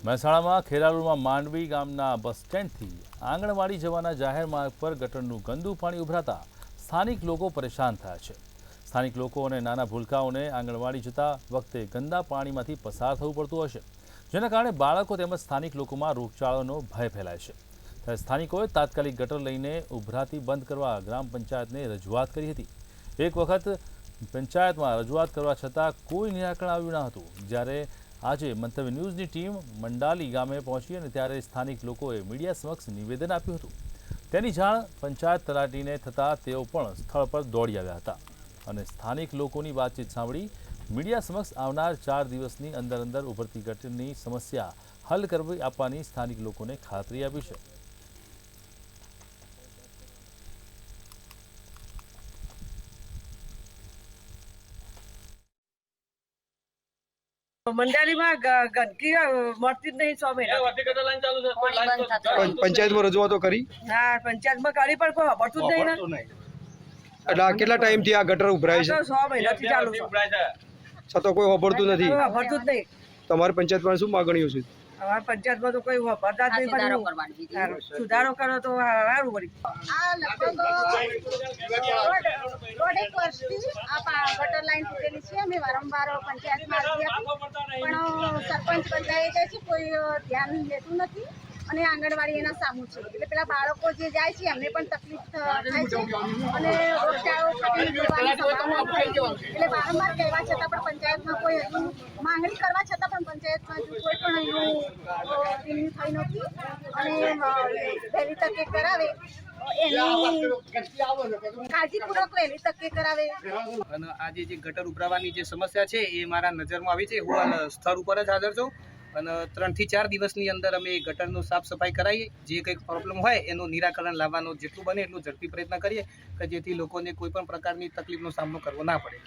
મહેસાણામાં ખેરાલુમાં માંડવી ગામના બસ સ્ટેન્ડથી આંગણવાડી જવાના જાહેર માર્ગ પર ગટરનું ગંદુ પાણી ઉભરાતા સ્થાનિક લોકો પરેશાન થયા છે। સ્થાનિક લોકો અને નાના ભૂલકાઓને આંગણવાડી જતા વખતે ગંદા પાણીમાંથી પસાર થવું પડતું હશે, જેના કારણે બાળકો તેમજ સ્થાનિક લોકોમાં રોગચાળાનો ભય ફેલાય છે। ત્યારે સ્થાનિકોએ તાત્કાલિક ગટર લઈને ઉભરાતી બંધ કરવા ગ્રામ પંચાયતને રજૂઆત કરી હતી। એક વખત પંચાયતમાં રજૂઆત કરવા છતાં કોઈ નિરાકરણ આવ્યું ન હતું। જ્યારે આજે મંતવ્ય ન્યૂઝની ટીમ મંડાલી ગામે પહોંચી અને ત્યારે સ્થાનિક લોકોએ મીડિયા સમક્ષ નિવેદન આપ્યું હતું। તેની જાણ પંચાયત તલાટીને થતાં તેઓ પણ સ્થળ પર દોડી આવ્યા હતા અને સ્થાનિક લોકોની વાતચીત સાંભળી મીડિયા સમક્ષ આવનાર 4 દિવસની અંદર ઉભરતી ગટરની સમસ્યા હલ કરી આપવાની સ્થાનિક લોકોને ખાતરી આપી છે। मंडाली में गंदगी मरती नहीं 100 महीना पंचायत में रजूआतो करी। हाँ पंचायत में करी पर कोई खबर नहीं ना એટલે કેટલા ટાઈમથી આ ગટર ઉભરાય છે? 100 મહિનાથી ચાલુ છે છતાં કોઈ ખબરતું નથી। ખબરતું જ નહીં। તમારી પંચાયતમાં શું માગણીઓ છે? અમારી પંચાયતમાં તો કોઈ ખબરદાર નહીં, પણ સુધારો કરો તો સારું વળી। આ લગભગ દોઢેક વર્ષથી આ ગટર લાઈન તૂટેલી છે। અમે વારંવાર પંચાયતમાં અરજી આપી, પણ સરપંચ બદલાઈ જાય છે, કોઈ ધ્યાન લેતું નથી અને આંગણવાડી એના સામું છે, એટલે પેલા બાળકો જે જાય છે એમને પણ તકલીફ થાય છે અને રોગચાળો ફાટીની સંભાવના થાય છે। એટલે વારંવાર કહેવા છતાં પણ પંચાયતમાં કોઈ હજુ માંગણી કરવા છતાં પણ પંચાયતમાં હજુ કોઈ પણ એનું રિન્યુ થઈ નથી અને વહેલી તકે કરાવે એની કાળજીપૂર્વક વહેલી તકે કરાવે। અને આજે જે ગટર ઉભરાવાની જે સમસ્યા છે એ મારા નજરમાં આવી છે। હું સ્થળ ઉપર જ હાજર છું અને 3 થી 4 દિવસની અંદર અમે ગટરનું સાફ સફાઈ કરાવીએ। જે કંઈક પ્રોબ્લેમ હોય એનું નિરાકરણ લાવવાનો જેટલું બને એટલું ઝડપી પ્રયત્ન કરીએ કે જેથી લોકોને કોઈ પણ પ્રકારની તકલીફનો સામનો કરવો ના પડે।